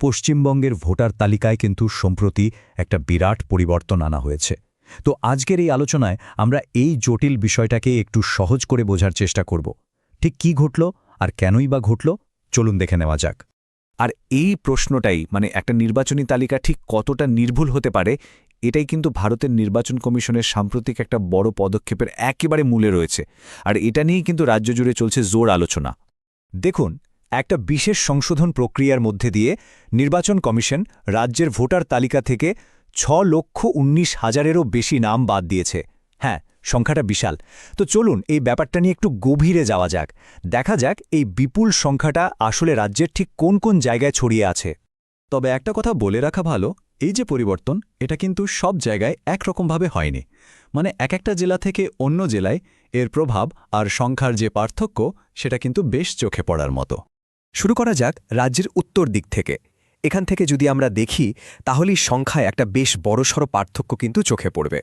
পশ্চিমবঙ্গের ভোটার তালিকায় কিন্তু সম্প্রতি একটা বিরাট পরিবর্তন আনা হয়েছে। তো আজকের এই আলোচনায় আমরা এই জটিল বিষয়টাকে একটু সহজ করে বোঝার চেষ্টা করব। ঠিক কি ঘটল আর কেনই বা ঘটল, চলুন দেখে নেওয়া যাক। আর এই প্রশ্নটাই একটা নির্বাচনী তালিকা ঠিক কতটা নির্ভুল হতে পারে, এটাই কিন্তু ভারতের নির্বাচন কমিশনের সাম্প্রতিক একটা বড় পদক্ষেপের একেবারে মূলে রয়েছে। আর এটা নিয়েই কিন্তু রাজ্য জুড়ে চলছে জোর আলোচনা। দেখুন, একটা বিশেষ সংশোধন প্রক্রিয়ার মধ্যে দিয়ে নির্বাচন কমিশন রাজ্যের ভোটার তালিকা থেকে 6,19,000-এরও বেশি নাম বাদ দিয়েছে। হ্যাঁ, সংখ্যাটা বিশাল। তো চলুন এই ব্যাপারটা নিয়ে একটু গভীরে যাওয়া যাক, দেখা যাক এই বিপুল সংখ্যাটা আসলে রাজ্যের ঠিক কোন কোন জায়গায় ছড়িয়ে আছে। তবে একটা কথা বলে রাখা ভালো, এই যে পরিবর্তন, এটা কিন্তু সব জায়গায় একরকমভাবে হয়নি। এক একটা জেলা থেকে অন্য জেলায় এর প্রভাব আর সংখ্যার যে পার্থক্য, সেটা কিন্তু বেশ চোখে পড়ার মতো। শুরু করা যাক রাজ্যের উত্তর দিক থেকে। এখান থেকে যদি আমরা দেখি, তাহলেই সংখ্যায় একটা বেশ বড়সড় পার্থক্য কিন্তু চোখে পড়বে।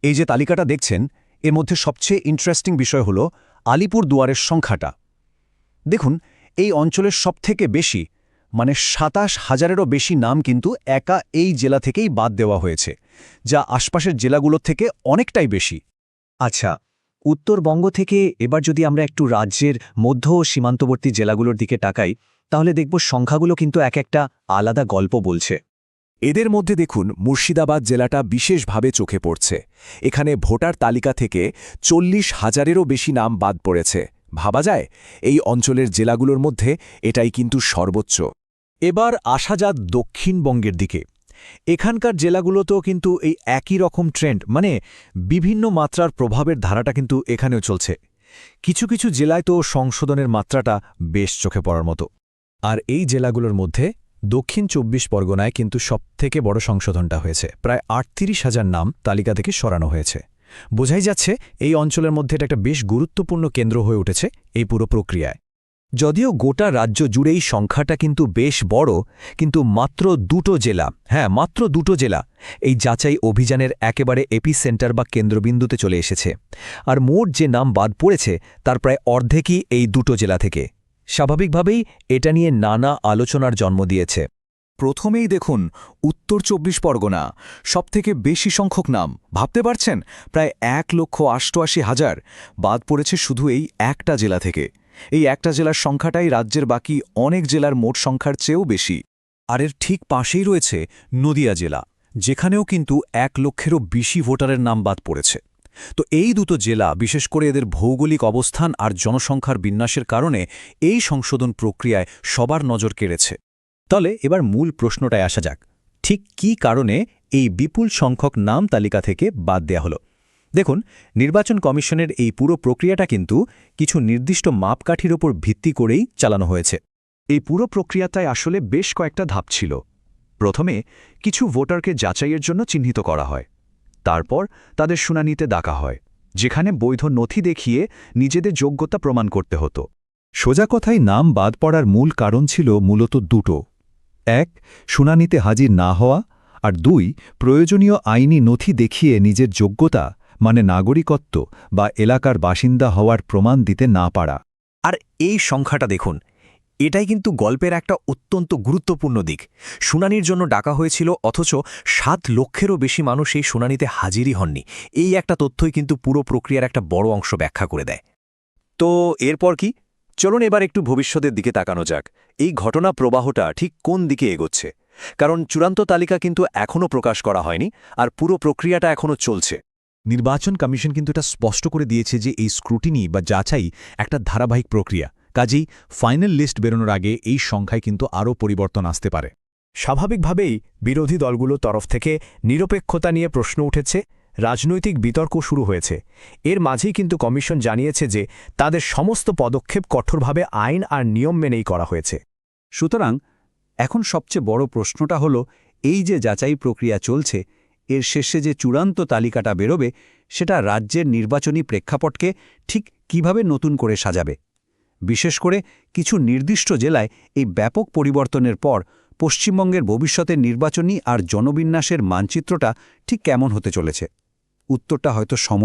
এই যে তালিকাটা দেখছেন, এর মধ্যে সবচেয়ে ইন্টারেস্টিং বিষয় হল আলিপুর দুয়ারের সংখ্যাটা। দেখুন, এই অঞ্চলের সবথেকে বেশি 27,000-এরও বেশি নাম কিন্তু একা এই জেলা থেকেই বাদ দেওয়া হয়েছে, যা আশপাশের জেলাগুলোর থেকে অনেকটাই বেশি। আচ্ছা, উত্তরবঙ্গ থেকে এবার যদি আমরা একটু রাজ্যের মধ্য ও সীমান্তবর্তী জেলাগুলোর দিকে তাকাই, তাহলে দেখব সংখ্যাগুলো কিন্তু এক একটা আলাদা গল্প বলছে। এদের মধ্যে দেখুন, মুর্শিদাবাদ জেলাটা বিশেষভাবে চোখে পড়ছে। এখানে ভোটার তালিকা থেকে 40,000-এরও বেশি নাম বাদ পড়েছে। ভাবা যায়, এই অঞ্চলের জেলাগুলোর মধ্যে এটাই কিন্তু সর্বোচ্চ। এবার আসা যাক দক্ষিণবঙ্গের দিকে। এখানকার জেলাগুলোতেও কিন্তু এই একই রকম ট্রেন্ড, বিভিন্ন মাত্রার প্রভাবের ধারাটা কিন্তু এখানেও চলছে। কিছু কিছু জেলায় তো সংশোধনের মাত্রাটা বেশ চোখে পড়ার মতো। আর এই জেলাগুলোর মধ্যে দক্ষিণ 24 পরগনায় কিন্তু সবথেকে বড় সংশোধনটা হয়েছে। প্রায় 38,000 নাম তালিকা থেকে সরানো হয়েছে। বোঝাই যাচ্ছে এই অঞ্চলের মধ্যে এটা একটা বেশ গুরুত্বপূর্ণ কেন্দ্র হয়ে উঠেছে এই পুরো প্রক্রিয়ায়। যদিও গোটা রাজ্য জুড়েই সংখ্যাটা কিন্তু বেশ বড়, কিন্তু মাত্র দুটো জেলা এই যাচাই অভিযানের একেবারে এপিসেন্টার বা কেন্দ্রবিন্দুতে চলে এসেছে। আর মোট যে নাম বাদ পড়েছে তার প্রায় অর্ধেকই এই দুটো জেলা থেকে। স্বাভাবিকভাবেই এটা নিয়ে নানা আলোচনার জন্ম দিয়েছে। প্রথমেই দেখুন, উত্তর 24 পরগনা সবথেকে বেশি সংখ্যক নাম। ভাবতে পারছেন, প্রায় 1,88,000 বাদ পড়েছে শুধু এই একটা জেলা থেকে। এই একটা জেলার সংখ্যাটাই রাজ্যের বাকি অনেক জেলার মোট সংখ্যার চেয়েও বেশি। আর এর ঠিক পাশেই রয়েছে নদিয়া জেলা, যেখানেও কিন্তু 1 লক্ষেরও বেশি ভোটারের নাম বাদ পড়েছে। তো এই দুটো জেলা, বিশেষ করে এদের ভৌগোলিক অবস্থান আর জনসংখ্যার বিন্যাসের কারণে এই সংশোধন প্রক্রিয়ায় সবার নজর কেড়েছে। তাহলে এবার মূল প্রশ্নটায় আসা যাক, ঠিক কী কারণে এই বিপুল সংখ্যক নাম তালিকা থেকে বাদ দেয়া হলো। দেখুন, নির্বাচন কমিশনের এই পুরো প্রক্রিয়াটা কিন্তু কিছু নির্দিষ্ট মাপকাঠির ওপর ভিত্তি করেই চালানো হয়েছে। এই পুরো প্রক্রিয়াটায় আসলে বেশ কয়েকটা ধাপ ছিল। প্রথমে কিছু ভোটারকে যাচাইয়ের জন্য চিহ্নিত করা হয়। তারপর তাদের শুনানিতে ডাকা হয়, যেখানে বৈধ নথি দেখিয়ে নিজেদের যোগ্যতা প্রমাণ করতে হতো। সোজা কথায় নাম বাদ পড়ার মূল কারণ ছিল মূলত দুটো: 1, শুনানিতে হাজির না হওয়া, আর 2, প্রয়োজনীয় আইনি নথি দেখিয়ে নিজের যোগ্যতা নাগরিকত্ব বা এলাকার বাসিন্দা হওয়ার প্রমাণ দিতে না পারা। আর এই সংখ্যাটা দেখুন, এটাই কিন্তু গল্পের একটা অত্যন্ত গুরুত্বপূর্ণ দিক। শুনানির জন্য ডাকা হয়েছিল, অথচ 7 লক্ষেরও বেশি মানুষ এই শুনানিতে হাজিরই হননি। এই একটা তথ্যই কিন্তু পুরো প্রক্রিয়ার একটা বড় অংশ ব্যাখ্যা করে দেয়। তো এরপর কি? চলুন এবার একটু ভবিষ্যতের দিকে তাকানো যাক। এই ঘটনা প্রবাহটা ঠিক কোন দিকে এগোচ্ছে? কারণ চূড়ান্ত তালিকা কিন্তু এখনও প্রকাশ করা হয়নি, আর পুরো প্রক্রিয়াটা এখনও চলছে। নির্বাচন কমিশন কিন্তু এটা স্পষ্ট করে দিয়েছে যে এই স্ক্রুটিনি বা যাচাই একটা ধারাবাহিক প্রক্রিয়া। কাজেই ফাইনাল লিস্ট বেরোনোর আগে এই সংখ্যায় কিন্তু আরও পরিবর্তন আসতে পারে। স্বাভাবিকভাবেই বিরোধী দলগুলোর তরফ থেকে নিরপেক্ষতা নিয়ে প্রশ্ন উঠেছে, রাজনৈতিক বিতর্ক শুরু হয়েছে। এর মাঝেই কিন্তু কমিশন জানিয়েছে যে তাদের সমস্ত পদক্ষেপ কঠোরভাবে আইন আর নিয়ম মেনেই করা হয়েছে। সুতরাং এখন সবচেয়ে বড় প্রশ্নটা হলো, এই যে যাচাই প্রক্রিয়া চলছে, এর শেষে যে চূড়ান্ত তালিকাটা বেরোবে, সেটা রাজ্যের নির্বাচনী প্রেক্ষাপটকে ঠিক কিভাবে নতুন করে সাজাবে। বিশেষ করে কিছু নির্দিষ্ট জেলায় এই ব্যাপক পরিবর্তনের পর পশ্চিমবঙ্গের ভবিষ্যতের নির্বাচনী আর জনবিন্যাসের মানচিত্রটা ঠিক কেমন হতে চলেছে? উত্তরটা হয়তো সময়